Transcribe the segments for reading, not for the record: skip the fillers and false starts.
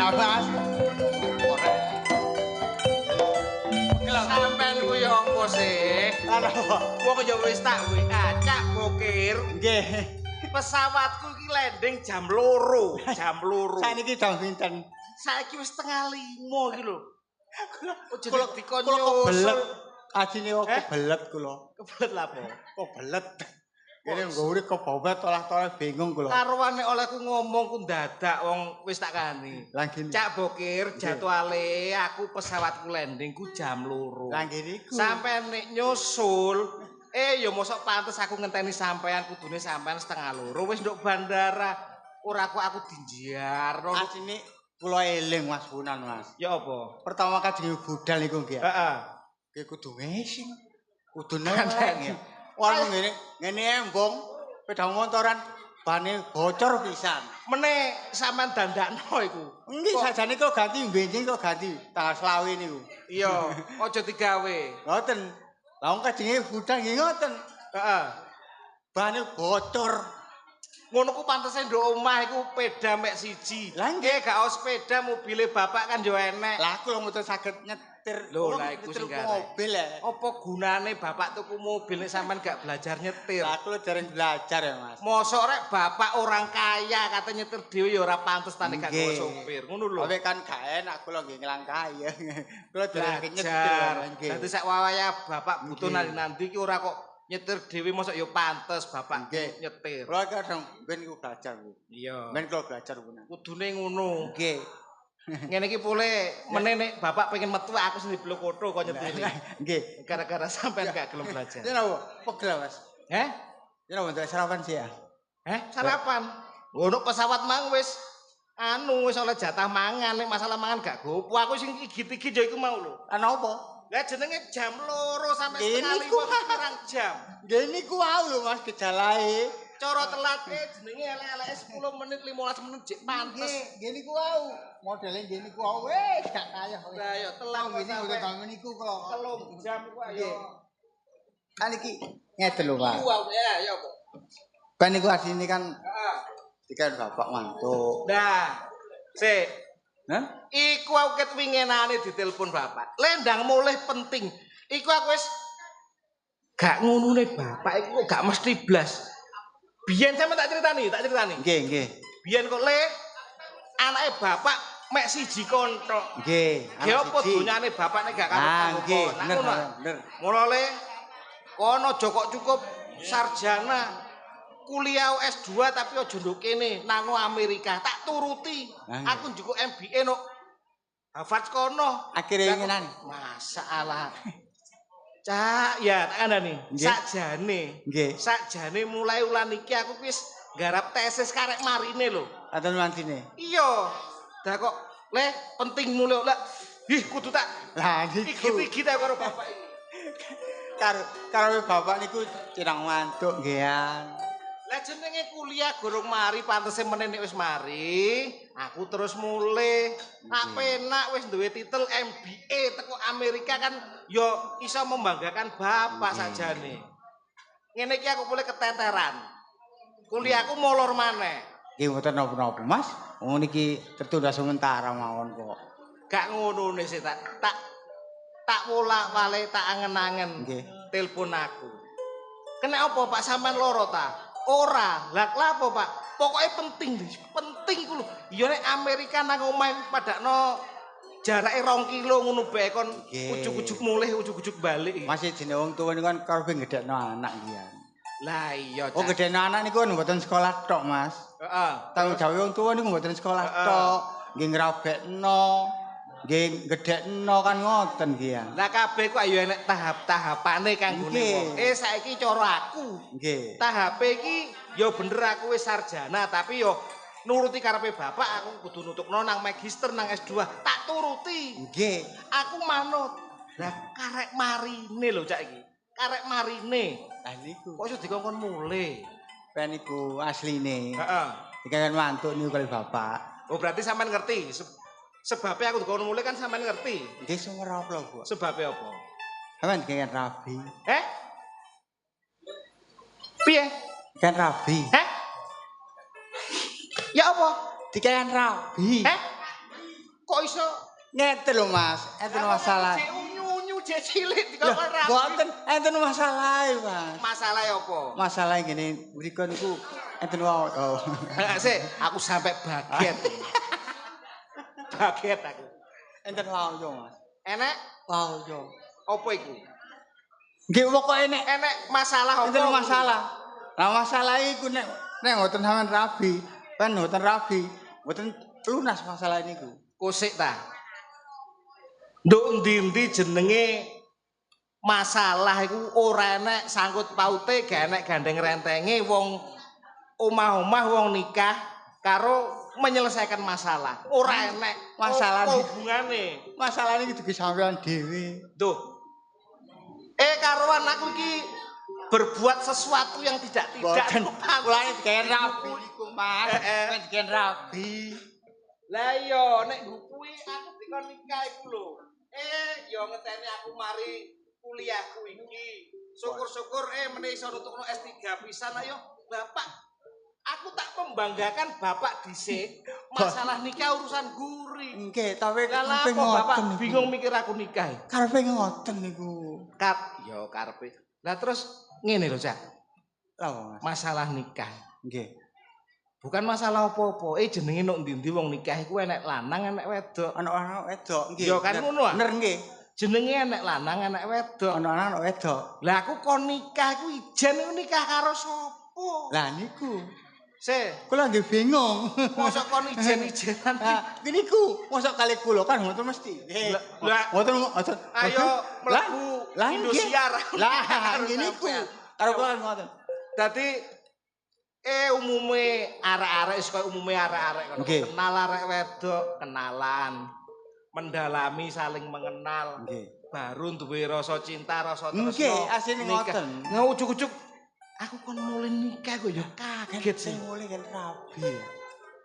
Lah Mas. Sampeyan ku ya apa sih? Ana apa? Wong ya wis tak WA Cak Bokir. Nggih. Pesawatku iki landing jam 2. Jam 2. Saniki jam pinten? Saiki wis setengah 5 iki lho. Ojo Kula dikon kula kebelet. nyusul. Ajine kok kebelet kula. Kebelet lah apa? Kebelet. Kene nggone kebobet olah-olah bingung kula. Karuane olehku ngomong ku dadak wong wis tak kani. Lah ngene. Cak Bokir jadwale aku pesawatku landing ku jam 2. Lah ngene iku. Sampai nek nyusul ya mosok pantes aku ngenteni sampean kudune sampean setengah 2 wis nduk bandara. Ora aku dinjiarno. Ajine kula eling Mas Punan Mas. Ya apa? Pertama kali budal niku nggih. Heeh. Nggih kudu ngesin. Kudu nelek nggih. Wong ngene embong pedang motoran bane bocor pisan. Mene sampean dandakno iku. Nggih sajane kok ganti bensin kok ganti tanggal selawe niku. Iya, aja digawe. Ngoten. Lah wong kajenge budal nggih ngoten. Heeh. Bane bocor. Ngono ku pantese nduk omah iku peda mek siji. Lah nggih gak os sepeda mobile bapak kan yo enek. Lah aku lho mboten saged nyetir. Lho, Kula lah iku nyetir sing garek. mobil ya. Apa gunane bapak tuku mobil nek sampean gak belajar nyetir? Lah aku lho dereng belajar ya Mas. Mosok rek bapak orang kaya kata nyetir dhewe ya ora pantes tane gak gawa Nggih. sopir. Ngono lho. Tapi kan gak enak kula nggih nglangkai ya. Kula dereng nyetir. Belajar. Nggih. Dadi sak wawaya bapak butuh Nggih. nanti iki ora kok nyetir dhewe mosok ya pantes bapak Nggih. nyetir. Kula kadang ben iku belajar Bu. Iya. Ben kula belajar Bu. Kudune ngono. Nggih. Ngene iki pole meneh nek bapak pengen metu aku sing diblok koto kok nyetir. Nggih. Gara-gara sampean gak gelem belajar. Ya napa? Pegel Mas. Heh? Ya napa ndak sarapan sih ya? Sarapan. Ngono pesawat mang wis wis oleh jatah mangan nek masalah mangan gak gopo. Aku sing igit-igit ya iku mau lho. Ana apa? Lah jenenge jam 2 sampai Ini setengah ku, 5 kurang jam. Nggih niku wau lho Mas gejalae. Cara telatke jenenge elek-eleke 10 menit 15 menit jek pantes. Nggih niku wau. Modele nggih niku wau wis gak kaya. Lah ya telat Ngene mboten tamen niku kula. 3 jam ku ayo. Kan iki ngeten lho Pak. Wow ya apa? Kan niku asline kan Heeh. dikan bapak mantuk. Nah, sik Hah? iku aku ket wingenane ditelepon bapak. Lendang mulih penting. Iku aku wis gak ngunune bapak iku kok gak mesti blas. Biyen sampe tak critani. Nggih, nggih. Biyen kok anake bapak mek siji kontok. Nggih. Ge apa donyane bapak nek gak karo Nggih, bener, bener. Mulane kono aja kok cukup sarjana kuliah S2 tapi aja nduk kene nang Amerika tak turuti. Nah, Aku njukuk MBA no Harvard kono. Akhire winginane. Masalah. Cak, ya tak kandhani. Nggih. Nggih. Sakjane mulai ulan iki aku wis garap tesis karek marine lho. Aten mantine. Iya. Dah kok penting mulai lah. Ih kudu tak Lah niku iki karo bapak ini. karo bapak niku cirang mantuk nggih. Lah jenenge kuliah gorong mari pantese meneh nek wis mari, aku terus mulai. Tak penak wis duwe titel MBA teko Amerika kan yo iso membanggakan bapak sajane. Ngene iki aku mulai keteteran. Kuliahku molor maneh. Nggih mboten napa-napa Mas. Wong niki tertunda sementara mawon kok. Gak ngono sih tak wolak-walik tak angen-angen. Nggih. Telepon aku. Kena apa Pak sampean loro ta? Ora, lah apa Pak? Pokoknya penting ku lho. Ya nek Amerika nang omah padakno jarake 2 kilo ngono bae kon ujug-ujug mulih ujug-ujug balik. Masih jenenge wong tuwa niku kan karepe gedhekno anak nggih. Lah iya. Oh gedhekno anak niku mboten sekolah tok Mas. Heeh. Tanggung jawab wong tuwa niku mboten sekolah tok, nggih ngrabekno, nggih gedhekno kan ngoten nggih. Lah kabeh ku ayo enek tahap-tahapane kanggone wong. Saiki cara aku. Nggih. Tahap iki ya bener aku wis sarjana tapi yo nuruti karepe bapak aku kudu nutukno nang magister nang S2 tak turuti. Nggih. Aku manut. Lah karek marine lho cak iki. Karek marine. Lah niku. Kok iso dikongkon mulih? Ben niku asline. Heeh. Dikakan mantuk niku kali bapak. Oh berarti sampean ngerti. Sebabnya aku dikongkon mulih kan sampean ngerti. Nggih sing ora apa Bu. Sebabnya apa? Sampeyan dikakan rabi. Piye? Kan rabi. Ya apa? Dikakan rabi. Kok iso Ngeten lho Mas, enten masalah. unyu-unyu jek cilik dikon rapi. Mboten enten masalah Mas. Masalah apa? Masalah ngene mriku niku enten wae. Oh. Sik, aku sampai baget. Baget aku. Enten wae yo Mas. Enek Wae yo. apa iku? Nggih pokoke nek Enek masalah apa? enten masalah. Lah masalah iku nek mboten sampean rabi, kan mboten rabi, mboten lunas masalah niku. Kusik ta. Nduk ndi-ndi jenenge masalah iku ora enek sangkut paute, gak enek gandeng rentenge wong omah-omah wong nikah karo menyelesaikan masalah. Ora enek Masalah apa iki. hubungane. Masalah niki dugi sampean dhewe. Duh. Karuan aku iki berbuat sesuatu yang tidak-tidak. Boten kulane digawe rabi niku Mas. Men digawe rabi. Lah iya nek kuwi aku dikon nikah iku lho. Ya ngeteni aku mari kuliahku iki. Syukur-syukur meneh iso nutukno S3 pisan ayo. Bapak, aku tak membanggakan Bapak dhisik. Masalah nikah urusan guri. Nggih, tapi Lah karepe apa Bapak ngoten. bingung mikir aku nikah. Karepe ngoten niku. Ya karepe. Lah terus ngene lho, Cak. Lha Mas. Masalah nikah. Nggih. Bukan masalah apa-apa. Jenenge nok ndi-ndi wong nikah iku enek lanang, enek wedok. Anak-anak wedok nggih. Ya kan ngono ah. Bener nggih. Jenenge enek lanang, enek wedok. Anak-anak wedok. Lah aku kon nikah iku ijen iku nikah karo sapa? Lah niku. Se, Kula nggih bingung. mosok kon ijen-ijenan. Nah, niku mosok kali kula kan mboten mesti. Lah, Mboten ayo mlebu Indosiar. Lah nggih niku. Karo kula kan ngoten. Dadi umume arek-arek wis koyo umume arek-arek ngono. Nggih. Kenal arek wedok, kenalan. Mendalami saling mengenal. Nggih. Baru duwe rasa cinta, rasa tresno. Nggih, asline nikah. ngoten. Nah, ujug-ujug aku kon mulai nikah kok ya kaget sih. Sing mulai kan rabi.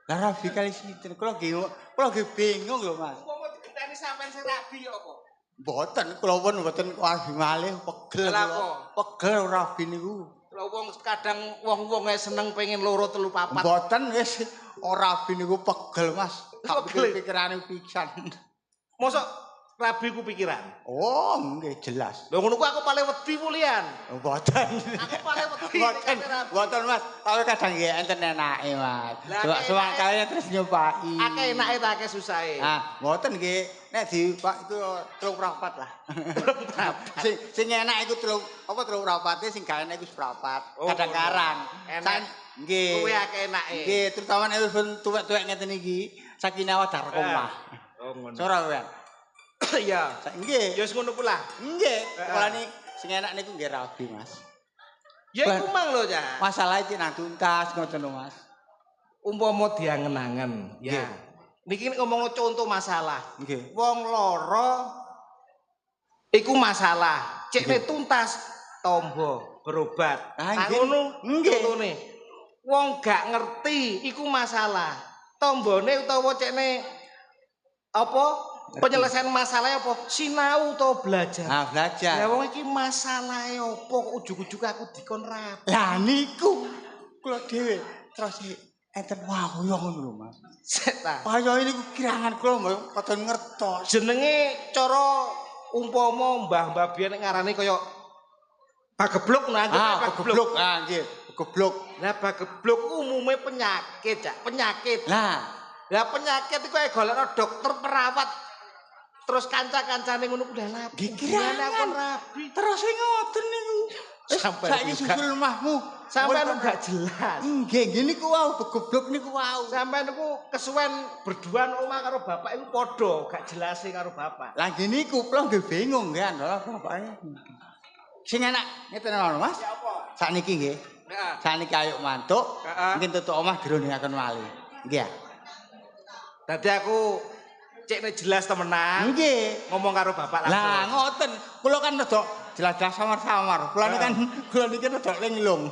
Lah rabi kali sinten? Kula nggih bingung lho Mas. Umpama digenteni sampean sing rabi ya apa? Mboten, kula pun mboten wagi malih pegel Lah kula. apa? Pegel rabi niku. Lah wong kadang wong-wong seneng pengen loro telu papat. Mboten wis ora rabi niku pegel Mas. Tak Pegel. pikir-pikirane pisan. Mosok rabi ku pikiran. Oh, nggih jelas. Lho ngono ku aku paling wedi mulian. Mboten. Aku paling wedi. Mboten, nek rabi. mboten Mas. Tapi kadang nggih enten enake Mas. Lah, Coba akeh sewakale terus nyobai. Akeh enake ta akeh susahe. Ah, mboten nggih. Nek di Pak itu 3 prapat lah. sing enak iku 3 prapate sing gak enak iku seprapat. Oh, Kadang-kadang. enak. Nggih. Kuwi akeh enake. Nggih, terutama nek wis tuwek-tuwek ngeten iki, sakinah wadar omah. Oh ngono. Ora kan? Iya. Nggih. Ya wis ngono pula. Nggih, kulane sing enak niku nggih rabi, Mas. Ya iku mang lho, Cak. Masalah iki nang tuntas ngoten lho, Mas. Umpama diangen-angen, ya. Niki ngomongno contoh masalah. Nggih. Wong loro iku masalah. Cekne tuntas tombo berobat. Ah, Nah nggih. ngono Nggih. contone. Wong gak ngerti iku masalah. Tombone utawa cekne apa penyelesaian masalahnya apa? Sinau utawa belajar. Ah, belajar. Ya wong iki masalahe apa kok ujug-ujug aku dikon rapi. Lah niku kula dhewe terus enten wau yo ngono lho, Mas. Sik ta. Kaya niku kirangan kula mbok kadang ngertos. Jenenge cara umpama mbah-mbah biyen ngarani kaya bagebluk Ah, geblok. Ah, nggih, geblok. Lah bagebluk umume penyakit, Cak. Penyakit. Lah, Penyakit iku golekno dokter perawat. Terus kanca-kancane ngono udah lapi. Kirangan. Aku rabi. terus ngoten niku. Sampai Saiki susul omahmu. Sampai gak jelas. Nggih, nggih niku wau geblok niku wau. Sampai niku kesuwen berduaan omah karo bapak iku padha gak jelas karo bapak. Lah nggih niku kula nggih bingung nggih lho bapake. Sing enak ngeten lho, Mas. Ya apa? Sakniki nggih. Heeh. Sakniki ayo mantuk, Heeh. mungkin tutuk omah dironingaken wali. Nggih. Dadi aku cekne jelas temenan Nggih. ngomong karo bapak langsung. Lah ngoten, kula kan rada jelas-jelas samar-samar. Kula niki rada linglung.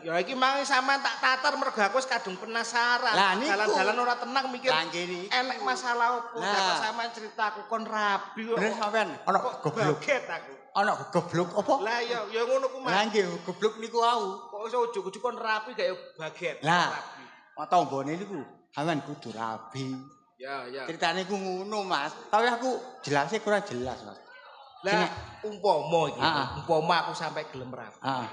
Ya iki mang sampean tak tatar mergo aku wis kadung penasaran. Lah, niku. Jalan-jalan ora tenang mikir. Lah nggih niki. Enek masalah opo? Lah. Kok sampean cerita aku kon rabi kok. Bener sampean ana Kok goblok. baget aku. Ana goblok apa? Lah ya ngono ku Lah Mas. nggih, goblok niku wau. Kok iso ujug-ujug kon rabi gak ya baget. Lah. Rabi. Tombone niku sampean kudu rabi. Ya. Ceritane ku ngono, Mas. Tapi aku jelasnya kurang jelas, Mas. Lah umpama iki, Heeh. umpama aku sampai gelem rapi. Heeh.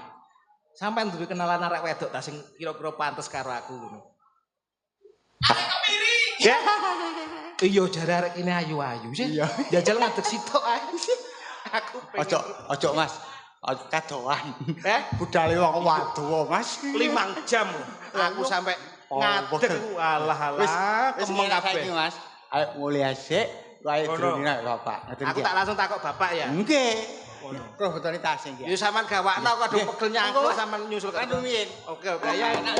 Sampai duwe kenalan arek wedok ta sing kira-kira pantes karo aku ngono. Ya. Iya jare arek kene ayu-ayu sih. Iya. Jajal ngadeg sitok ae. Aku pengen. Ojo, Mas. Kadoan. Budale wong wadon, Mas. 5 jam aku sampai ngadeg alah kemeng kabeh. Mas. Ayo mulai asik, wae drone Bapak. Aku tak langsung takok Bapak ya. Nggih. Kok botone tas iki. Ya sampean gawakno kok pegel nyangkut sampean nyusul ke. Oke ya enak.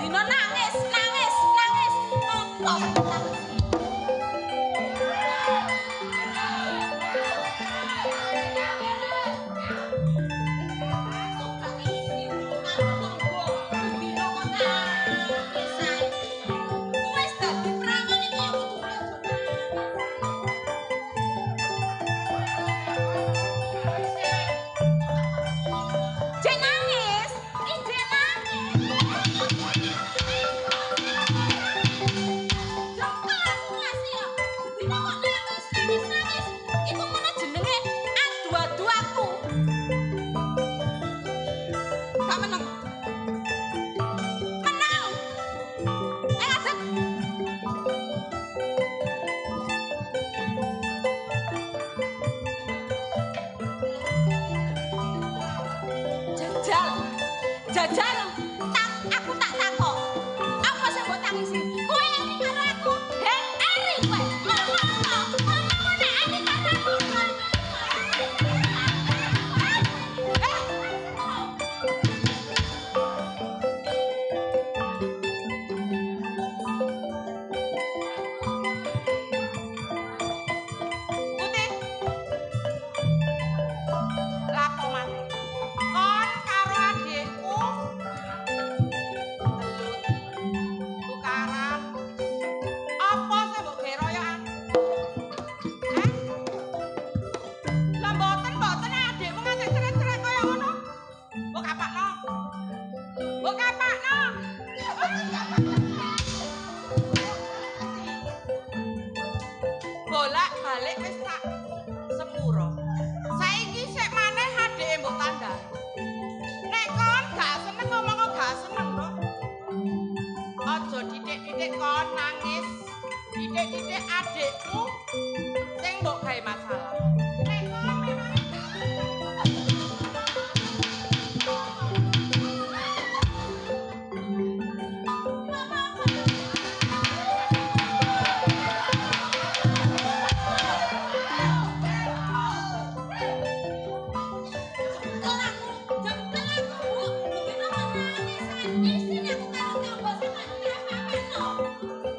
dina nangis, nangis, nangis. Apa? Jajal, aku tak takok. Apa sing mbok tangisi? Kowe iri karo aku. Heh, iri kowe. Ngomong nek iri karo aku. Putih. Lapo maneh? Kon karo adikku tukaran. Apa sih mbok geroyokan? Heh? Lah mboten adikmu ngajak cerai-cerai kaya ngono. Mbok kapakno. Mbok kapakno. Bolak-balik wis tak sepuro. Saiki sik maneh adike mbok tandani. Nek kon gak seneng ngomong kok gak seneng to. Aja didik-didik kon nangis. Didik-didik adikmu sing mbok gawe masalah. Nek kon memang gak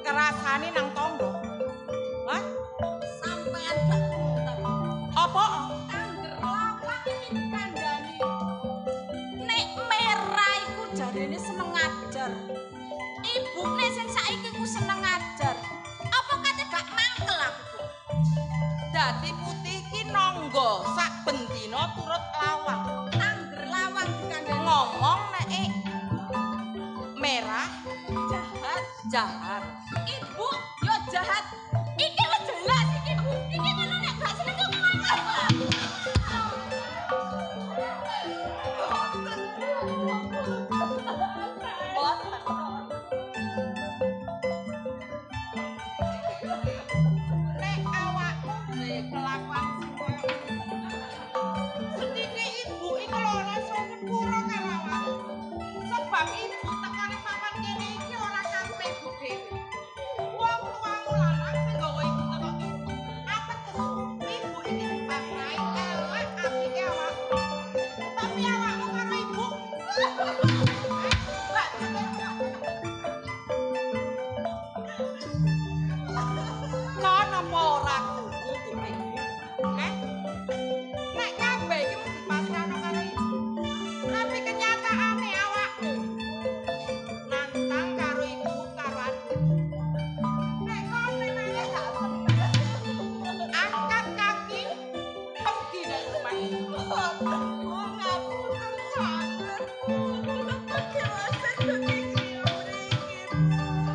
kerasane nang tangga. Hah? Sampean gak pinter. Apa? Angger lawak iki kandhane. Nek merah iku jarene seneng ngajar. Ibune sing saiki ku seneng ngajar. Apa kate gak mangkel aku? Dadi putih ki nangga sak bendina turut lawang. Angger lawang dikandhani ngomong nek merah jahat. Ibu yo jahat. Iki wis jelas iki Bu. Iki ngono nek gak seneng kok ngomong. Nek awakmu duwe kelakuan sing koyo sedhike ibu iku lho rasa nyepuro karo awakmu. Sebab ibu tekane papan kene iki ora sampe ibu dhewe. Wong tuamu lanang sing gawe ibu tekok ateges ibu iki dipasrai elek apike awakmu. Tapi awakmu karo ibu kon apa ora krungu kuping? Nek kabeh iki mung dipasrahno karo ibu. Tapi kenyataane awakmu nantang karo ibu karo adik. Nek kon memang gak seneng, angkat kaki pergi dari rumah ini. Oh, ngapunten sanget.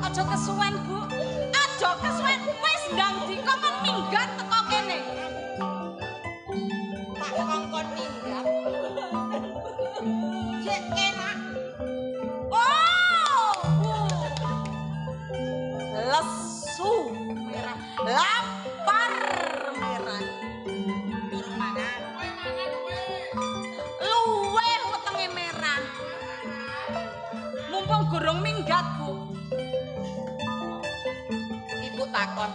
Aja kesuwen, Bu. Aja kesuwen. Wis ndang dikon minggat teko kene. Tak kongkon minggat. Cek enak. Oh, lesu merah, lapar merah. Durung mangan. Kowe mangan kowe. Luweh wetenge merah. Mumpung gorong minggat, Bu. Ibu takon.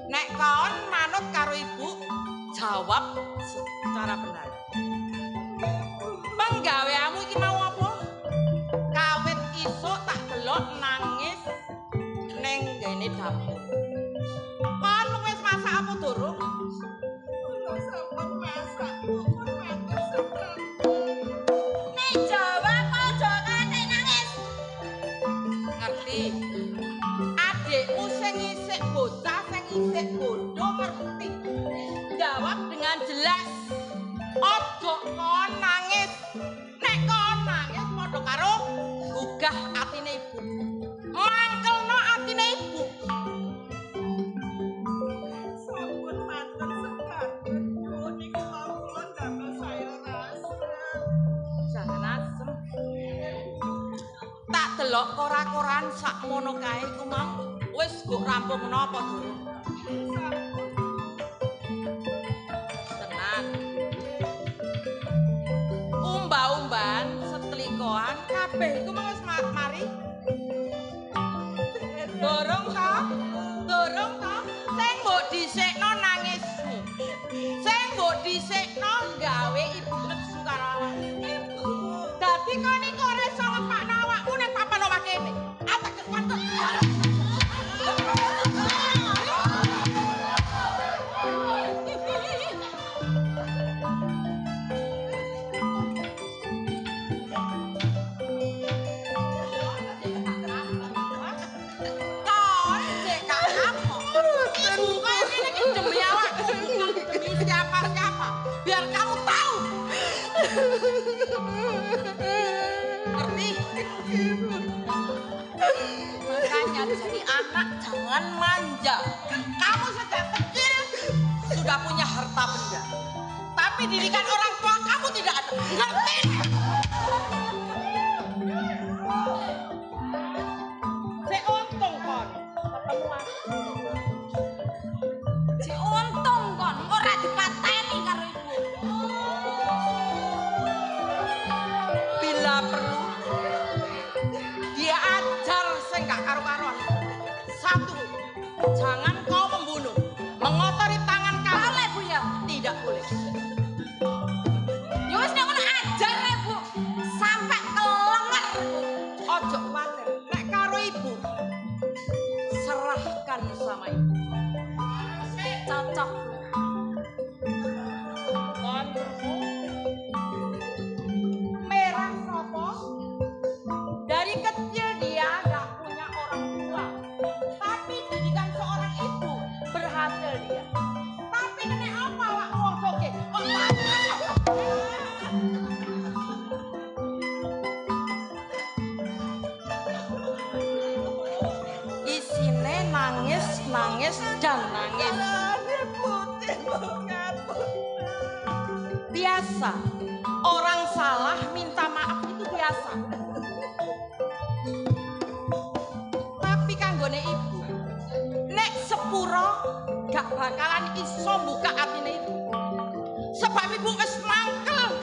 Nek kon manut karo ibu, jawab secara benar. Penggaweanmu iki mau apa? Kawit isuk tak nangis ning ngene dapur. Kon wis masak apa durung? Ora sampun masak. Nek jawab aja kate nangis. Ngerti? Adikmu sing isik bocah sing isik bodoh ngerti. Jawab dengan jelas. Ojo kon nangis. Nek kon nangis padha karo gugah atine ibu. Mangkelno atine ibu. Sampun matur sekar. Niku kula ndamel saya rasem. Jangan asem. Tak delok kora-koran sakmono kae ku mau. Wis mbok rampung napa durung? Tenang. Umba-umban setlikoan kabeh iku mau wis mari. Dorong ta? Dorong ta? Sing mbok dhisikno nangismu. Sing mbok dhisikno gawe ibu nesu karo awakmu. Dadi kon iki ora iso ngepakno awakmu ning papan omah kene. Ateges kantuk. Demi awakmu, bukan demi siapa-siapa. Biar kamu tahu. Ngerti? Makanya jadi anak jangan manja. Kamu sejak kecil sudah punya harta benda. Tapi didikan orang tua kamu tidak ada. Ngerti? Si untung kon ketemu aku. Si untung kon ora dipateni karo ibu. Bila perlu dia ajar sing gak karo-karuan. Satu, jangan kau membunuh, mengotori tangan kamu. Boleh Bu ya? Tidak boleh. Ya wis nek ngono ajar Bu, sampai kelenger. Ojo kuwatir, nek karo ibu serahkan sama ibu. Cocok. Kon merah sopo? Dari kecil dia gak punya orang tua. Tapi didikan seorang ibu berhasil dia. Tapi nenek apa wak wong soge? Isine nangis, nangis dan nangis. Biasa. Orang salah minta maaf itu biasa. Tapi kanggone ibu, nek sepuro gak bakalan iso buka atine ibu. Sebab ibu wis mangkel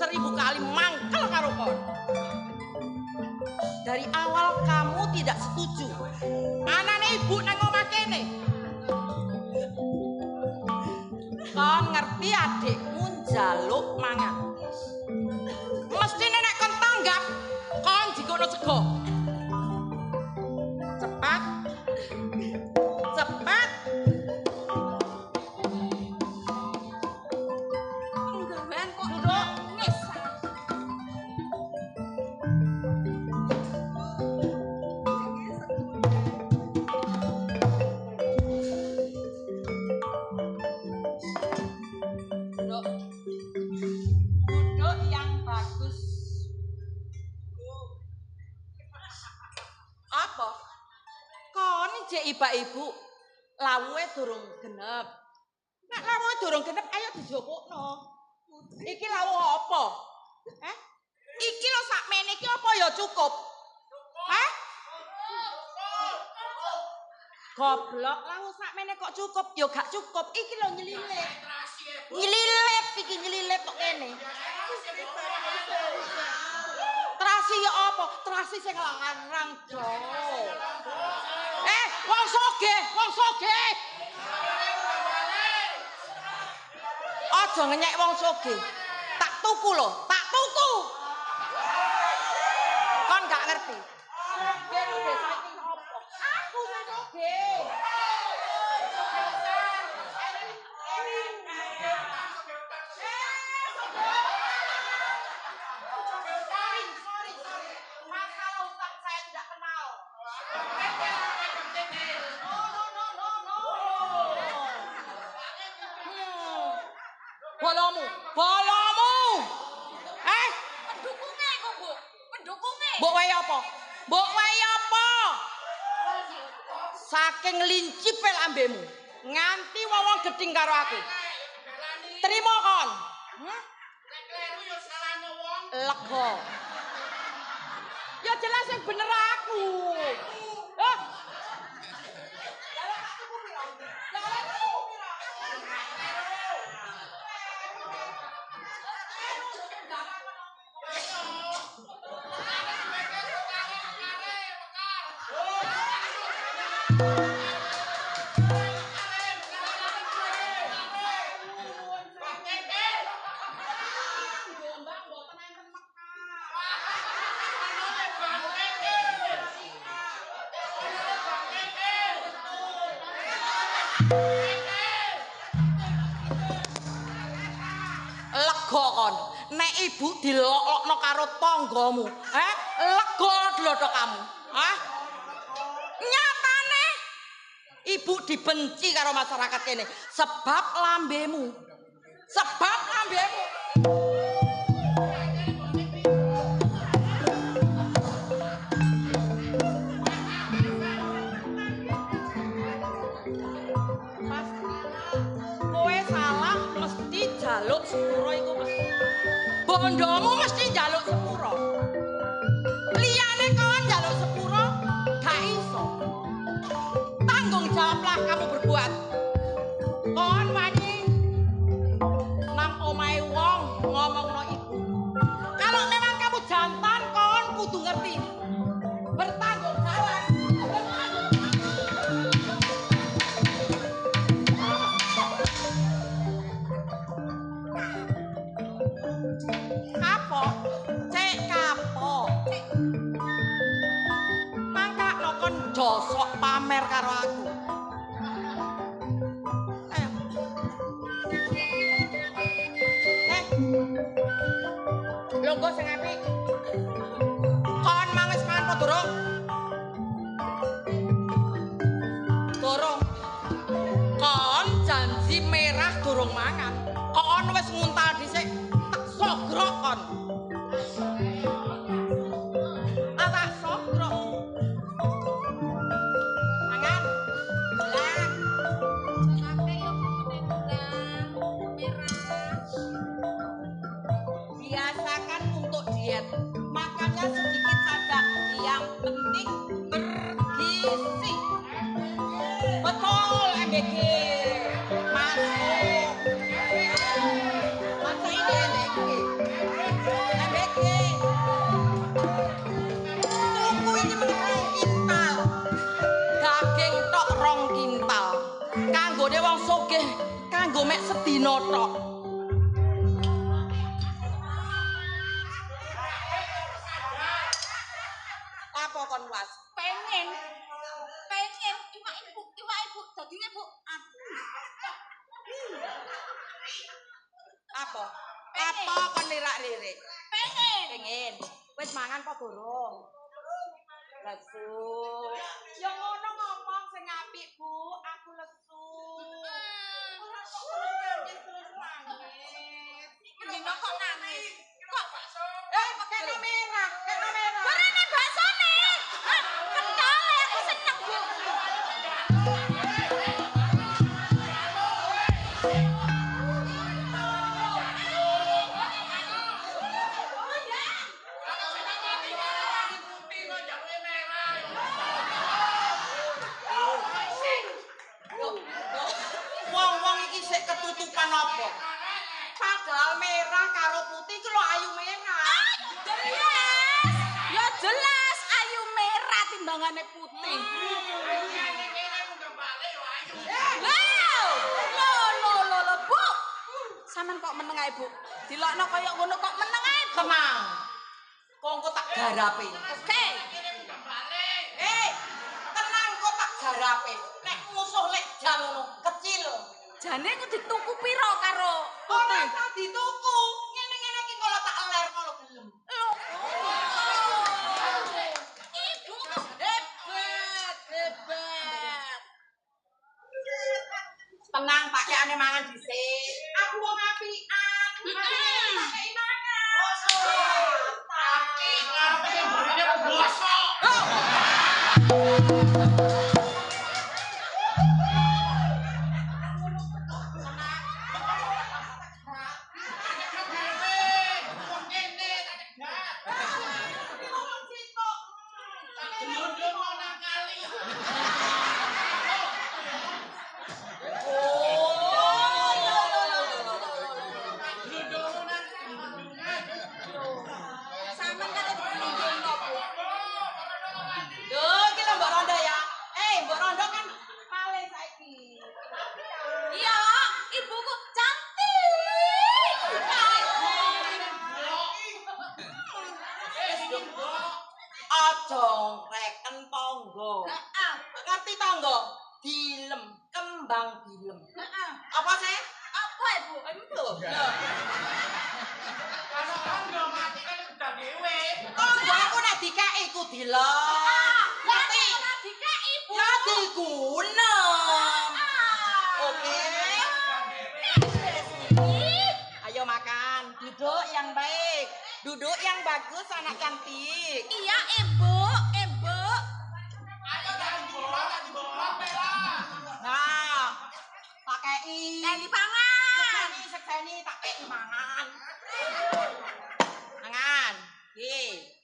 1000 kali mangkel karo kon. Dari awal kamu tidak setuju anane ibu nang omah kene. Kon ngerti adikmu njaluk mangan. Mesti nek kon tanggap, kon dikono sego. Cepat. Cepat. Enggak kok nangis. Duduk yang bagus. Apa? Kon jek ibu lawuhe durung genep. Nek lawuhe durung genep ayo dijopokno. Iki lawuh apa? Iki lho sakmene iki apa ya cukup? Goblok, lawuh sakmene kok cukup? Ya gak cukup. Iki lho nyelilit. Nyelilit iki nyelilit kok kene. Terasi ya apa? Terasi sing lanang jo. Wong sogeh, wong sogeh. Aja ngenyek wong sogeh. Tak tuku lho, tak tuku. Kon gak ngerti. Nggih saiki opo? Aku sing nggih. Masalah utang saya tidak kenal. Bolomu. Pendukungnya kok, Bu. Pendukungnya. Mbok wae apa? Saking lincipe lambemu, nganti wong geding karo aku. Terima kon. Nek kleru yo salahne wong. Lega. Ya jelas yang bener aku. Hah? Lega kon. Nek ibu dilok-lokno karo tanggamu, lega dlothokamu. Nyatane ibu dibenci karo masyarakat kene sebab lambemu. Kowe salah mesti jaluk sepuro iku mesti. Bondomu mesti jaluk sepuro. Liyane kawan jaluk sepuro gak iso. Tanggung jawablah kamu berbuat. Kon wani nang omahe wong ngomongno iku. Kalau memang kamu jantan kon kudu ngerti. Bertanggung jawab. Kapok, cek kapok. Mangka nokon josok pamer karo aku. Ayo. Longgo sing apik. Kon mangis mangan apa durung? Durung. Kon janji merah durung mangan. Kon wis nguntal dhisik. Tak sogrok kon. Tak sogrok. Mangan. Bulan. Sampai yo bulan merah. Biasakan untuk diet. Makannya sedikit saja. Yang penting bergizi. Betul MBG. Masuk. Masa ini MBG. MBG. Tuku ini menang kintal. Daging tok 2 kintal. Kanggone wong sugih, kanggo mek sedina tok. Apa kon was? Pengen iwak ibu dadine Bu. Apa kon lirak-lirik? Pengen. Wis mangan apa durung? Lesu. Ya ngono ngomong sing apik, Bu. Aku lesu. Terus nangis. Dino kok nangis? Kok bakso? Kekno merah. Gorene baksone. Kendal aku seneng, Bu. Wong-wong iki sik ketutupan apa? Padahal merah karo putih iki lho ayu merah. Ya jelas ayu merah timbangane putih. Lho, Bu. Sampeyan kok meneng ae, Bu. Dilokno kaya ngono kok meneng ae. Tenang. Kok engko tak garapi. Oke. garape. Nek musuh lek jam ngono kecil. Jane ku dituku piro karo Ora usah dituku. Ngene-ngene iki kalau tak eler kalau gelem. Loh. Ibu hebat, hebat. Tenang pakaiane mangan dhisik. Aku wong apian. Pakei mangan. Tapi ngarepe burine bosok. Sampeyan kan digelundung nopo? Duh, iki lho Mbok Rondo ya. Mbok Rondo kan malih saiki. Iya, ibuku cantik. Aja ngreken tangga. Heeh. Ngerti tangga? Dilem, kembang dilem. Heeh. Apa sih? Apa ibu? Lho. Dewe. Tangga aku nek dikeki ku dilem. Ngerti? Dikeki ibu. Ya digunem. Oke. Ayo makan. Duduk yang baik. Duduk yang bagus anak cantik. Iya, ibu, ibu. Nah, pakei. Yang dipangan. Sekseni tak kei mangan. Mangan. Ki.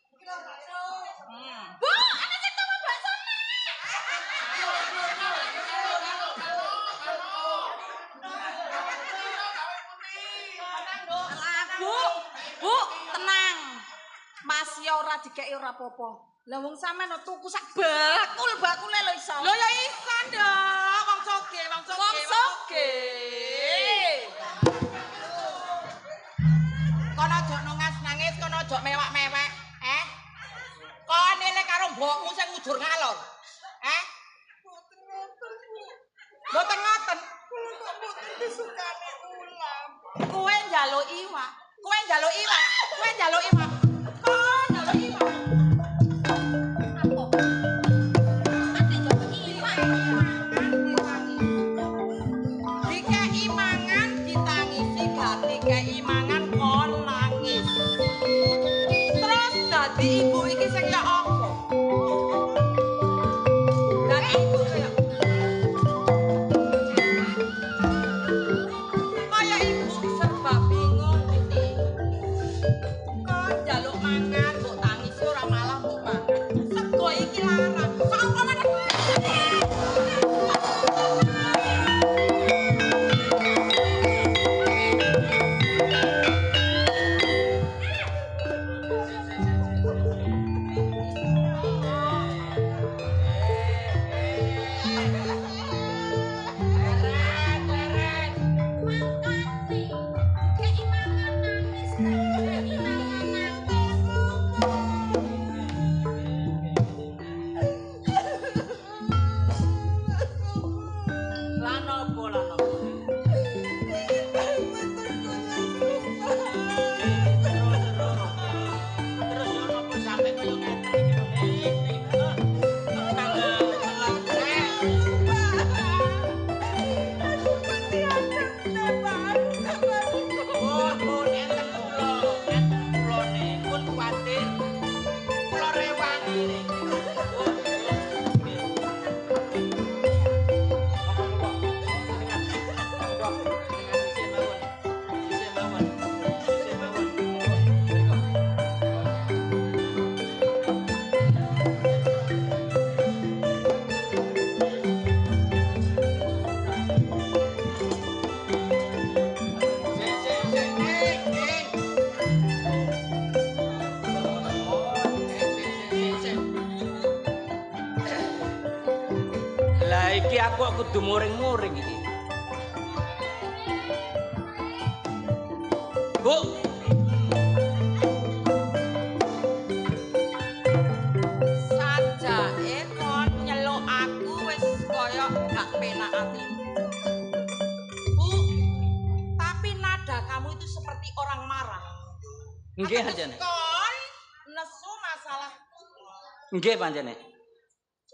Bu, ana sing tuku bakso nih. Bu, Bu, tenang. Masih ora dikeki ora apa-apa. Lah wong sampean tuku sak bakule lho iso. Lho ya isan dong, wong soge, wong soge. Wong soge. Kono aja nangis nangis, kono aja mewak-mewek, Kon elek karo mbokmu sing ngudur ngalor. Mboten ngoten. Kowe njaluk iwak. Kowe njaluk iwak. Kowe njaluk iwak. Kon njaluk iwak. Dikeki mangan ditangisi gak dikeki mangan kon nangis. Terus dadi ibu iki sing ya apa? Dadi ibu kaya kaya ibu serba bingung iki. Kon njaluk mangan mbok tangisi ora malah mbok mangan. Sego iki larang. Sok apa Iki aku kudu muring-muring iki. Bu. sajake kon nyeluk aku wis hatimu. Bu, tapi nada kamu itu seperti orang marah. Nggih anjene. Kon nesu masalah. Nggih panjene.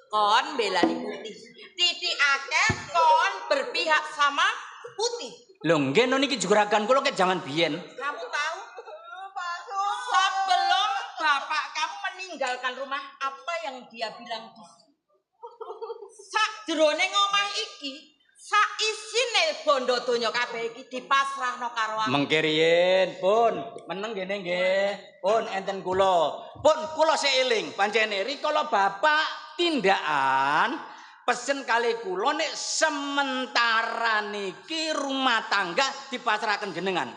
Kon belani putih. Titik akeh kon berpihak sama putih. Lho nggih niki juragan kula ket jangan biyen. Kamu tahu? Sebelum bapak kamu meninggalkan rumah, apa yang dia bilang di sini? Sak jerone omah iki, sak isine bondo donya kabeh iki dipasrahno karo aku. Mengke riyen, Pun. Meneng gene nggih. Pun enten kula. Pun kula sik eling pancene rikala bapak tindakan pesen kali kula nek sementara niki rumah tangga dipasrahaken jenengan.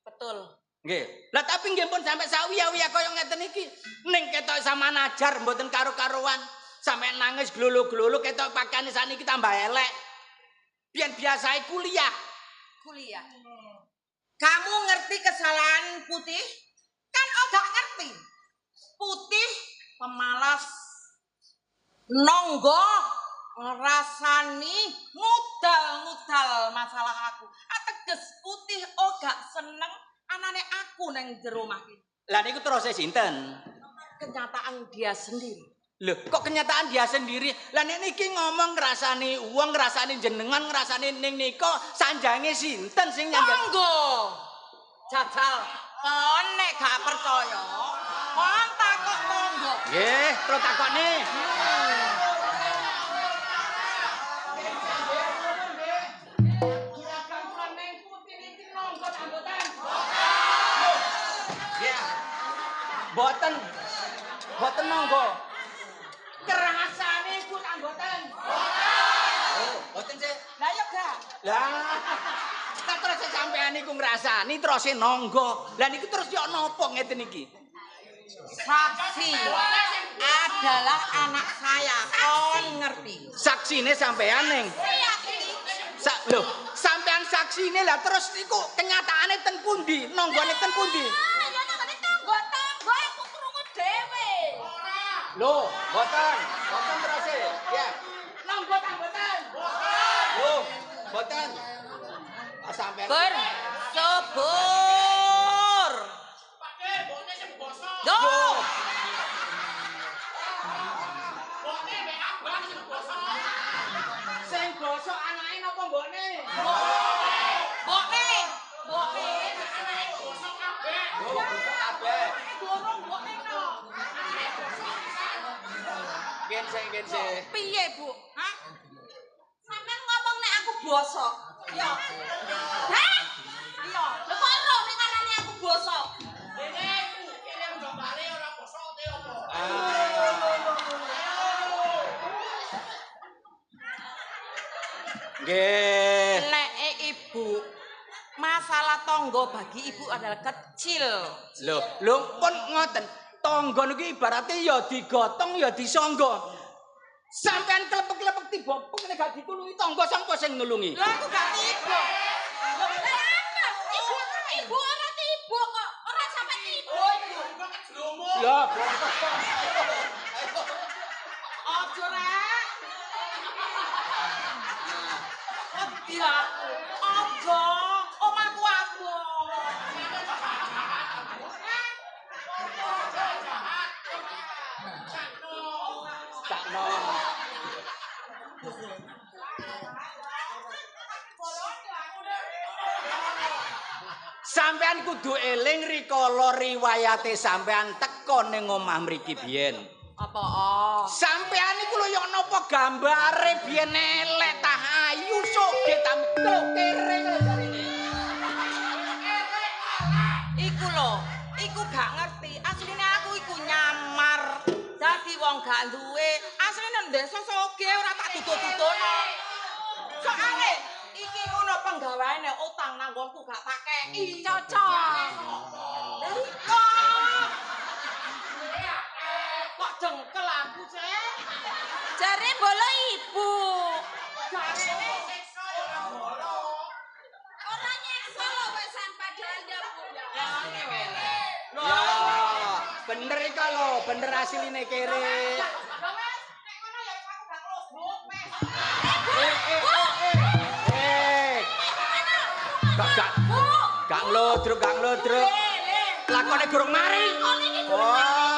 Betul. Nggih. Lah tapi nggih pun sampai sawiya-wiya kaya ngeten iki ning ketok sama najar mboten karo-karuan. Sampai nangis glulu-glulu ketok pakaiane saniki tambah elek. Biyen biasae kuliah. Kuliah. Kamu ngerti kesalahan putih? Kan gak ngerti. Putih pemalas. Nonggo ngrasani ngudal-ngudal masalah aku. Ateges putih gak seneng anane aku nang jero omah iki. Lah niku terus sinten? Kenyataan dia sendiri. Loh, kok kenyataan dia sendiri? Lah nek niki ngomong ngrasani uang, ngrasani jenengan, ngrasani ning nika sanjange sinten sing nyandang? Monggo. Jajal, kon nek gak percaya, kon takok monggo. Nggih, terus takokne. Boten. Boten monggo. Kerasane iku tak mboten. Oh, boten sih. Lah ya gak. Lah. Tak terus sampean niku ngrasani terus nonggo. Lah niku terus yo napa ngeten iki? Saksi adalah anak saya. Kon ngerti. Saksine sampean ning. Loh, sampean saksine lah terus niku kenyataane ten pundi? Nonggone ten pundi? Loh, boten terus e. Ya. Nonggo tak mboten. Loh, boten. Sampean Bersubur. Pakai bone sing bosok. Duh. Bone mek abang sing bosok. sing bosok anake napa mbokne? Mbokne. Anake bosok kabeh. Loh, bosok kabeh. Dorong mbokne no. Gense. Piye, Bu? Hah? Sampeyan ngomong nek aku bosok. Iya. Hah? Iya. Lha kok ora nek arane aku bosok? Dene iku kene jombale ora bosok te opo. Nggih. Nek ibu, masalah tonggo bagi ibu adalah kecil. Lho pun ngoten. Tangga niku ibarate ya digotong ya disangga. Sampeyan klepek-klepek dibopong nek gak ditulungi tangga sapa sing nulungi? Lho aku gak tiba. Lho kenapa? Ibu ora tiba kok. Ora sampe tiba ibu. Kok kejelomo. Lah, brontos kok. Aja rek. Wedi aku. Aja. Omahku abang. Sakno. Sampean kudu eling rikala riwayate sampean teko ning omah mriki biyen. Apa? Sampean iku lho yo napa gambare biyen elek tah ayu soge ta kere lho jarine. Iku lho, iku gak ngerti. Asline aku iku nyamar. Dadi wong gak duwe. Asline ndesa soge ora tak tutut-tututno. Soale iki ngono penggaweane utang nanggonku gak pakei. Cocok. Kok jengkel aku sih? Jare bolo ibu. Jarene seksa ya ora bolo. Ora nyeksa lho wesan padahal nyapu. Ya, bener iki lho, bener asiline kere. Nek ngono ya aku gak terus. Eh. nglodruk, gak nglodruk. Lakone gurung mari. Oh,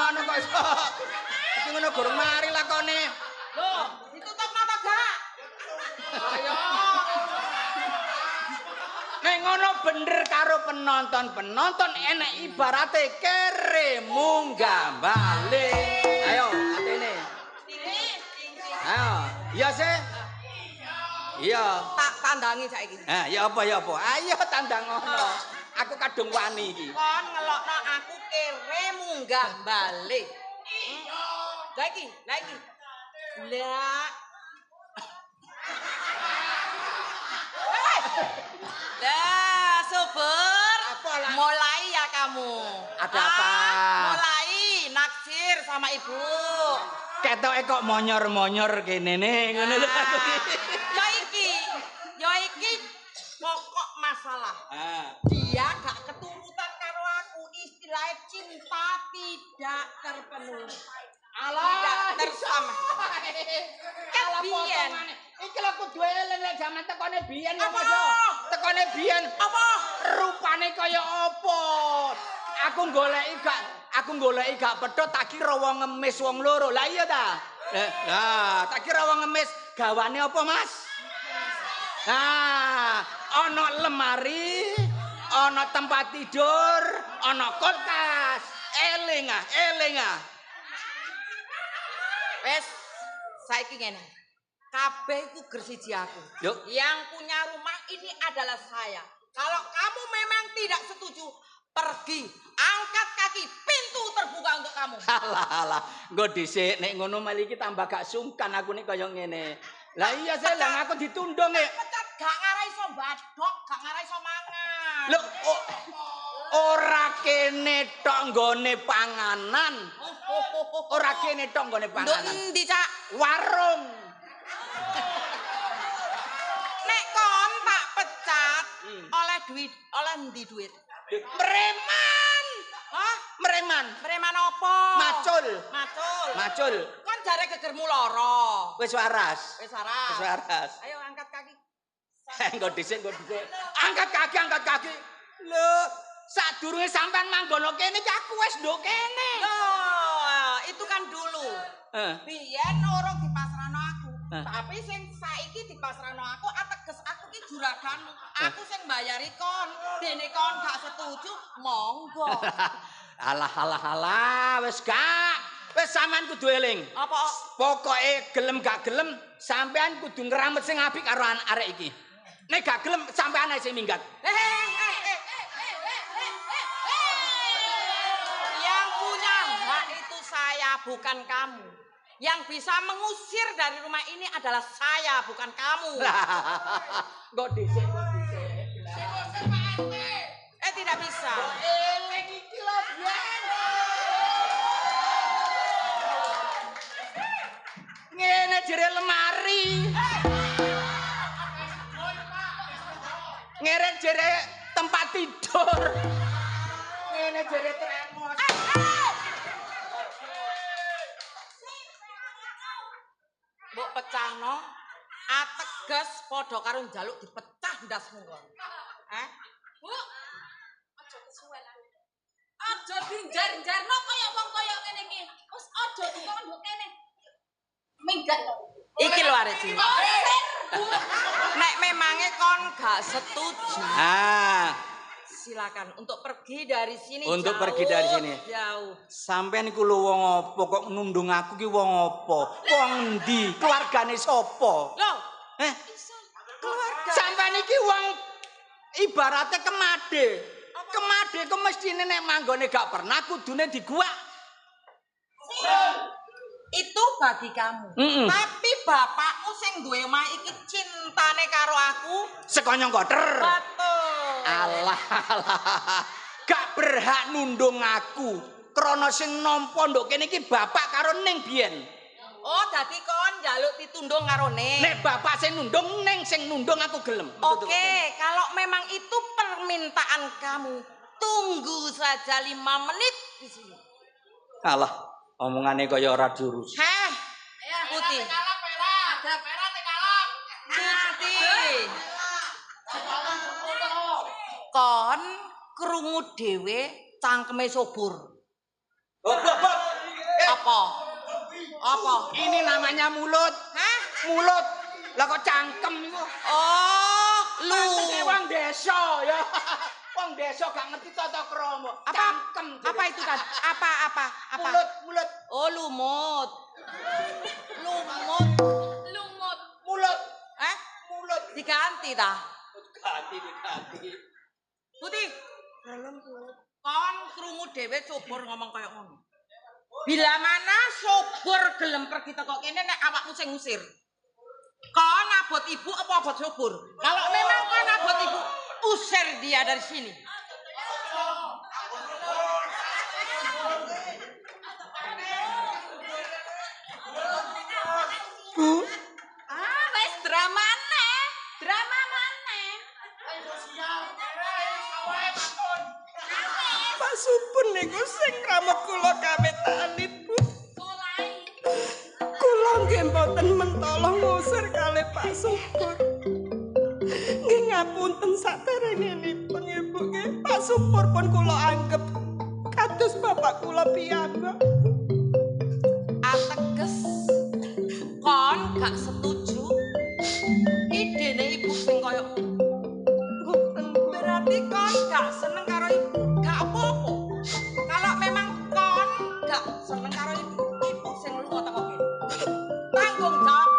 ngono kok iso. Iki ngono gurung mari lakone. Loh, ditutup mata gak? Ayo. Nek ngono bener karo penonton enek ibarate kere munggah balik. Ayo, atene. Ayo, iya sih. Iya. Tak tandangi saiki. Ya apa. Ayo tandang ngono. Aku kadung wani iki. Kon ngelokno aku kere munggah balik. Lagi. Lah. Lah, Subur. Mulai ya kamu. Ada apa? Mulai naksir sama ibu. Ketoke kok monyor-monyor kene ne ngono lho aku. Ya iki pokok masalah. Dia gak keturutan karo aku, istilahnya cinta tidak terpenuhi. Tidak tersama. Biyen. Iki lho kudu eling lek jaman tekone biyen Apa? Tekone biyen Apa? rupane kaya apa? Aku goleki gak pedhot tak kira wong ngemis wong loro. Lah iya ta? Lah, tak kira wong ngemis gawane apa, Mas? Nah, ana lemari, ana tempat tidur, ana kulkas. Eling ah. Wes, saiki ngene. Kabeh iku gersiji aku. Yuk. Yang punya rumah ini adalah saya. Kalau kamu memang tidak setuju, pergi. Angkat kaki, pintu terbuka untuk kamu. Alah, nggo dhisik nek ngono mali iki tambah gak sungkan aku nek kaya ngene. Lah iya sih lah aku ditundung e. Pecat gak ngarai iso badok, gak ngarai iso mangan. Lho, ora kene tok nggone panganan. Ora kene tok nggone Nduk panganan. endi, Cak? Warung. Nek kon tak pecat, oleh duit, oleh endi duit? Preman. Hah? Preman. Preman apa? Macul. Macul. Kon jare gegermu lara. Wis waras. Wis waras. Wis waras. Ayo angkat kaki. Nggo dhisik. Angkat kaki. Lho, sadurunge sampean manggono kene iki aku wis nduk kene. Loh, itu kan dulu. Biyen urung dipasrahno aku. Tapi sing saiki dipasrahno aku, ateges aku ki juraganmu. Aku sing mbayari kon. Dene kon gak setuju, monggo. Alah, wis gak. Wis sampean kudu eling. Apa? Pokoke gelem gak gelem sampean kudu ngeramet sing apik karo arek iki. Nek gak gelem sampean ae sing minggat. Yang punya hak itu saya, bukan kamu. Yang bisa mengusir dari rumah ini adalah saya, bukan kamu. Kok dhisik. Tidak bisa. Eling iki lho, ngene jere lemari. Ngene jere tempat tidur. Ngene jere termos. Mbok pecahno, ateges padha karo njaluk dipecah ndasmu kon. Bu, aja kesuwelan. Aja dinjar-jarno kaya wong kaya ngene iki. Wis aja dikon nduk kene. Minggat. Iki lho arek iki. Nek memange kon gak setuju. Silakan untuk pergi dari sini. Untuk jauh, pergi dari sini. Jauh. Sampeyan iku lho wong apa kok nundung aku ki wong apa? Wong endi? Keluargane sapa? Loh, Keluarga. Sampeyan iki wong ibarate kemade. Kemade ku mestine nek manggone gak pernah kudune diguak. itu bagi kamu. Tapi bapakmu sing duwe omah iki cintane karo aku. Sekonyong koter. Betul. Alah. Gak berhak nundung aku. Krana sing nampa nduk kene iki bapak karo Ning biyen. Oh, dadi kon njaluk ditundung karo Ning. Nek bapak sing nundung, Ning sing nundung aku gelem. Oke, kalau memang itu permintaan kamu, tunggu saja 5 menit di sini. Alah, omongane kaya ora diurus. Heh, Putih. Putih. Kon krungu dhewe cangkeme subur. Bob. Apa? Apa? Ini namanya mulut. Hah? Mulut. Lah kok cangkem iku? Oh, lu. Pancene wong desa ya. Wong desa gak ngerti tata krama. Cangkem. Apa itu kan? Apa? Mulut. Oh, lumut. Mulut. Eh? Mulut. Diganti ta? Ganti. Putih. Kon krungu dhewe subur ngomong kaya ngono. Bila mana subur gelem pergi teko kene nek awakmu sing ngusir. Kon abot ibu apa abot subur? Kalau memang kon abot ibu, usir dia dari sini. Wes drama maneh. Pak Supun niku sing kramot kula kawetanit, Bu. Kula nggih mboten mentolo ngusir kalih Pak Supun. Nggih ngapunten saderengipun Ibu nggih. Pak Supur pun kula anggap kados bapak kula piyambak. Ateges kon gak setuju idene ibu sing kaya berarti kon gak seneng karo ibu. Gak apa-apa. Kalau memang kon gak seneng karo ibu sing lunga teko kene. Tanggung jawab.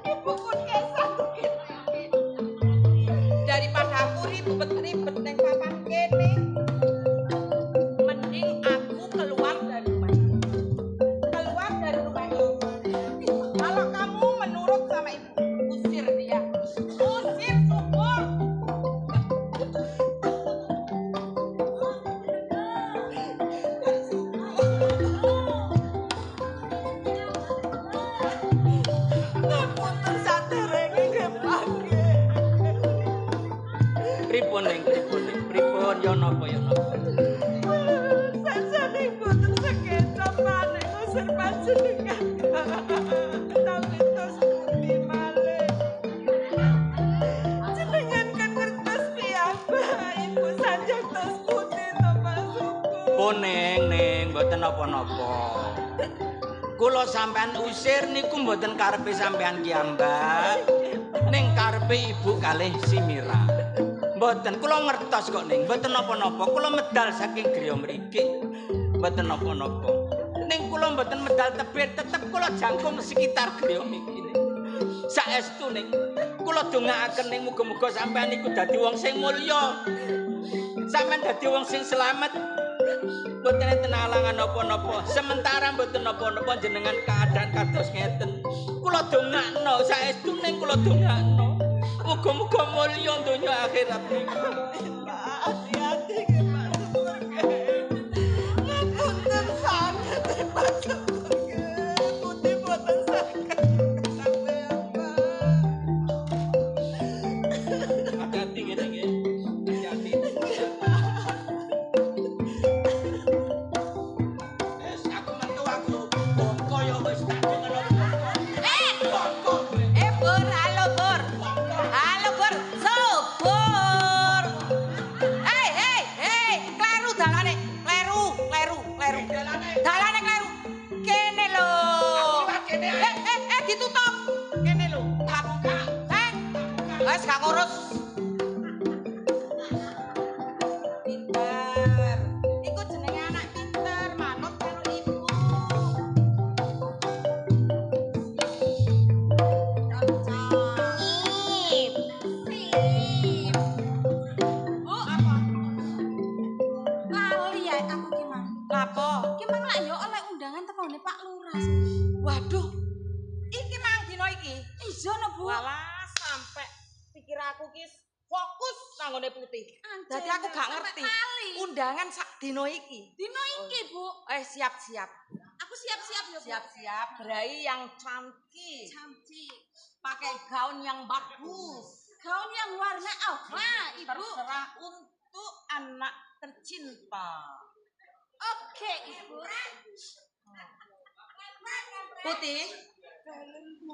Ibu pun kesah Daripada aku ribet-ribet ning papan kene, mending aku keluar dari rumah ini. Keluar dari rumah ini. Kalau kamu menurut sama ibu, usir dia. Usir subur. ngapunten saderenge nggih Pak nggih. Pripun ya napa. Sajane mboten sekeca maneh ngusir panjenengan. Tapi tos pundi malih. Jenengan kan ngertos piyambak Ibu sanjang tos pundi to Pak Supun. Oh Neng, mboten napa-napa. Kula sampean usir niku mboten karepe sampean kiambak. Ning karepe ibu kalih si Mira. Mboten kula ngertos kok Ning, mboten napa-napa. Kula medal saking griya mriki. Mboten napa-napa. Ning kula mboten medal tebet, tetep kula jangkung sekitar griya mriki. Saestu Ning, kula dongaaken ning muga-muga sampean iku dadi wong sing mulya. Sampeyan dadi wong sing slamet. Mboten enten alangan napa-napa. Sementara mboten napa-napa jenengan keadaan kados ngeten. Kula dongakno saestu ning kula dongakno. Muga-muga mulya donya akhirat niku. Hati-hati nggih Pak Supun nggih. Ngapunten sanget Pak Supun nggih. Pundi mboten saged sampeyan Pak. Hati-hati ngene nggih. Hati-hati. Wes aku metu aku. Bongko ya wis tak dengar. Bongko. Bur, halo Bur. Halo Bur, subur. Hei, kleru dalane. Kleru. Dalane kleru. Kene lho. Ditutup. Kene lho. Buka. Wes gak ngurus. Pinter. Iku jenenge anak pinter, manut karo ibu. Bu, apa? Lali ya aku ki mang. Lapo? Ki mang lak yo oleh undangan tekone Pak Lurah. Waduh. Iki mang dino iki. Iya no Bu. Walah sampai pikir aku ki fokus nanggone putih. Anjir, Jadi aku gak sampai ngerti. lali. Undangan sak dino iki. Dino iki Bu. Siap-siap. Aku siap-siap ya Bu. Siap-siap. Berai yang cantik. Cantik. Pakai gaun yang bagus. Gaun yang warna apa, Ibu? Terserah untuk anak tercinta. Oke, Ibu. Putih.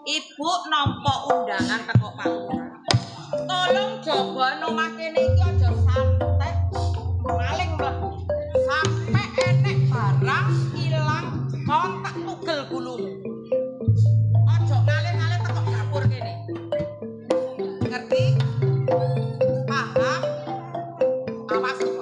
Ibu nampa undangan teko Pak Lurah. Tolong jaga omah kene iki aja santet maling mlebu. Sampai enek barang ilang kon tak tugel gulung. Aja ngalih-ngalih teko dapur kene. Ngerti? Paham? Awas kok.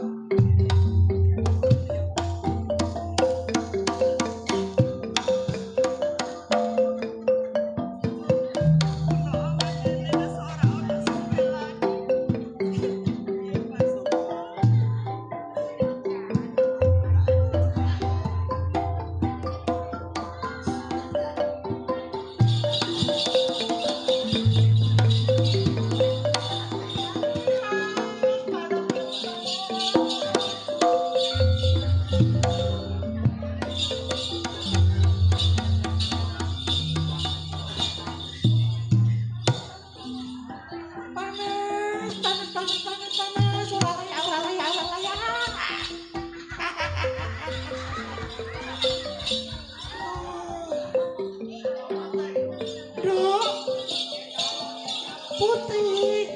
Putih.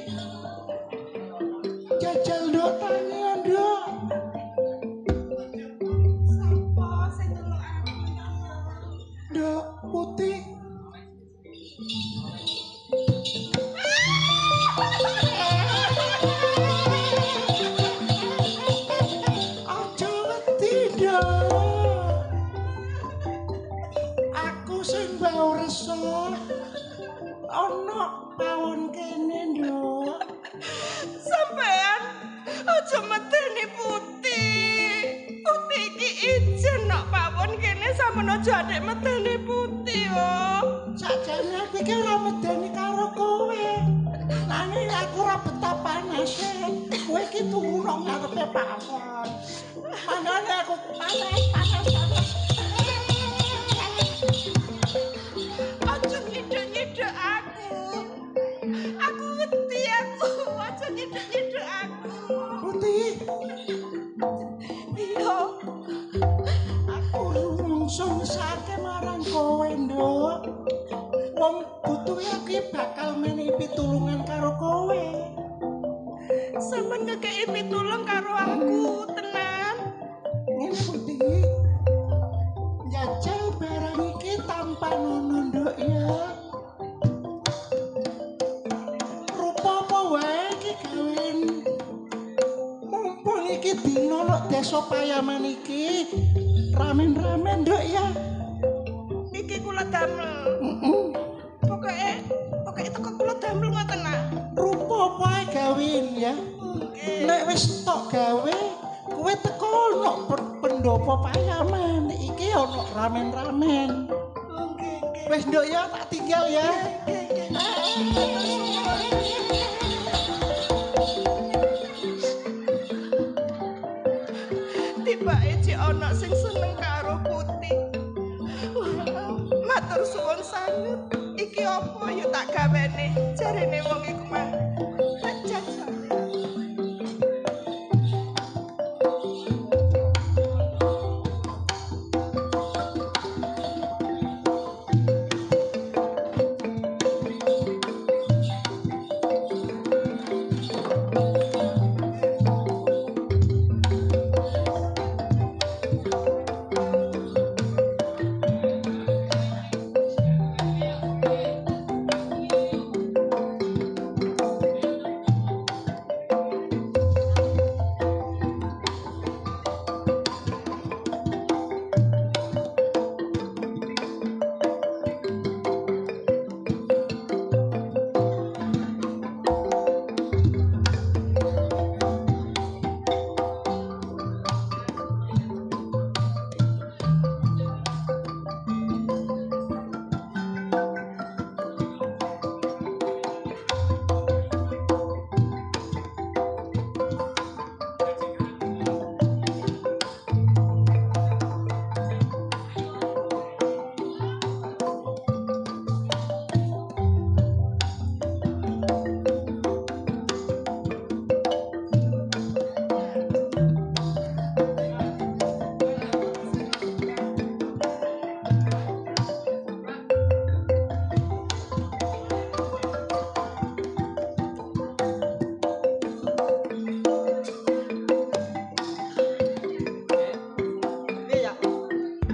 Jajal nduk tangan nduk. Sapa sing nyeluk aku? Nduk Putih. Aja wedi nduk. Aku sing bau resah. Ono pawon kene nduk. Sampean aja medeni Putih. Putih iki ijen nok pawon kene sampeyan aja adek medeni Putih yo. Sakjane aku iki ora medeni karo kowe. Nanging aku ora betah panase. Kowe iki turu nang ngarepe pawon. Mangane aku panas. Aja nyidek-nyidek aku. Aku wedi aku. Aja nyidek-nyidek aku. Putih. Iya. Aku langsung sake marang kowe, Nduk. Wong butuh iki bakal menehi pitulungan karo kowe. Sampeyan ngekeki pitulung karo aku, tenan. Ngene Putih. Jajal barang iki tanpa ngono, Nduk ya. Rupa apa wae iki gawen. Mumpung iki dina nok desa Payaman iki ramen-ramen, Nduk ya. Iki kula damel. Pokoke teko kula damel ngoten nak. Rupa apa wae gawen ya. Nek wis tok gawe, kowe teko nok pendopo Payaman. Iki ono ramen-ramen. Nggih. Wis Nduk ya tak tinggal ya. Tibake cek ana sing seneng karo Putih. Matur suwun sanget. Iki apa ya tak gawene? Jarene wong iku mah. Jajal.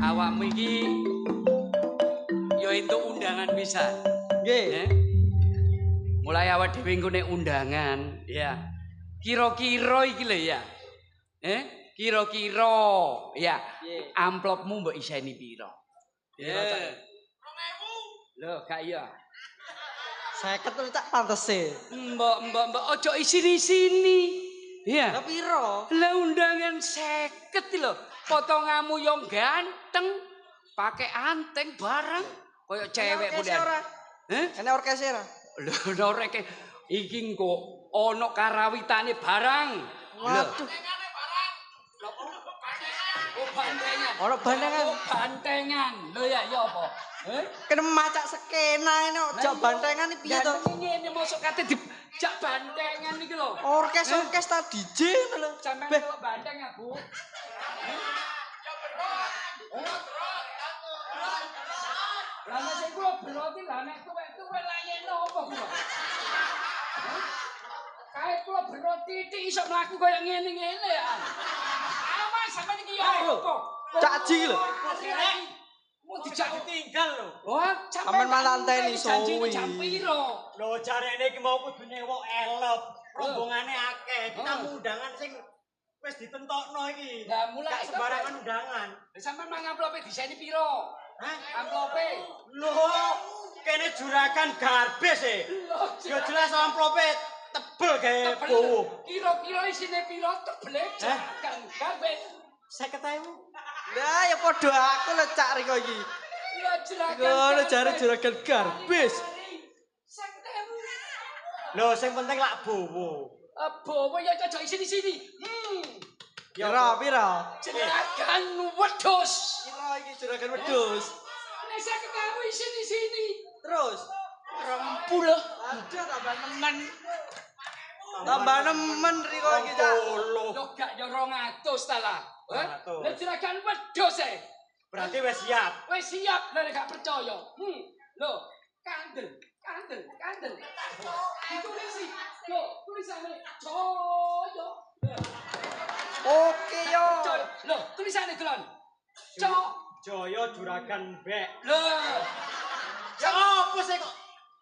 awakmu iki yo entuk undangan pisan. Nggih. Mulai awak dhewe engko nek undangan, ya. Kira-kira iki lho ya. Kira-kira ya. Amplopmu mbok iseni pira? Ya. 2000. Lho, gak iya. 50 cak pantese. Mbok ojo isini-sini. Iya. Lah pira? Lah undangan 50 lho. Potonganmu yo ganteng. Pakai anteng bareng koyo cewek muda. Enek orkes ora? Lho orkes iki engko ana karawitane barang. Waduh. Bantengan. Ora bantengan. Bantengan. Lho ya apa? Kena macak skena ini ojo bantengan iki piye to? Ngene mosok kate dijak bantengan iki lho. Orkes ta DJ ngono lho. Sampeyan kok banteng ya, Bu? Lah nek kula beroti lah nek tuwek-tuwek lah yen opo kula? Kae kula beroti titik iso mlaku kaya ngene-ngene ya. Awas sampeyan iki yo opo? Caji lho. Mau dijak ditinggal lho. Oh, sampean malanteni suwi. Jam piro? Lho jarene iki mau kudu nyewok elop. Rombongane akeh. Tamu undangan sing wis ditentokno iki. Lah mulai gak sembarangan undangan. Lah sampean mang amplope diseni piro? Hah? Amplope. Lho, kene juragan garbes e. Yo jelas amplope tebel gawe bowo. Kira-kira isine piro tebele kan garbes. 50.000. Lah ya padha aku lho cak riko iki. Lah juragan. Ngono jare juragan garbis. 50.000. Lho sing penting lak bowo. Bowo ya aja isini-sini. Pira? Juragan wedhus. Pira iki juragan wedhus? Nek 50.000 isini-sini. Terus 20. ada tambah nemen. Tambah nemen riko iki cak. Lho gak yo 200 ta lah. 200. Nek juragan wedhus e. Berarti wis siap. Wis siap nek gak percaya. Lho, kandel. Ditulisi. Lho, tulisane Joyo. Oke yo. Lho, tulisane Glon. Joyo juragan mbek. Lho, Ya opo sih kok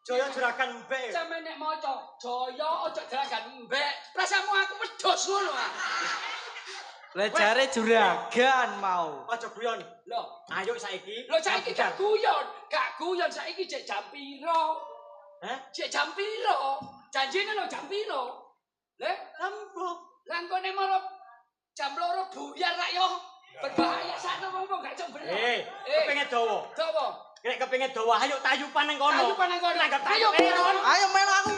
Joyo juragan mbek? sampe nek maca Joyo aja juragan mbek. Prasamu aku wedhus ngono ah. Lah jare juragan mau. Aja guyon. Lho, Ayo saiki. lho saiki gak guyon saiki cek jam piro? Hah? Cek jam piro? Janjine lho jam piro? Leh, Lampu. lah engkone marep jam 2 buyar rak yo. Berbahaya sakno ngomong gak coba. Kepengin dawa. Dawa. Nek kepengin dawa ayo tayupan nang kono. Tayupan nang kono. Nanggap Ayo, tayupan. Ayo melu aku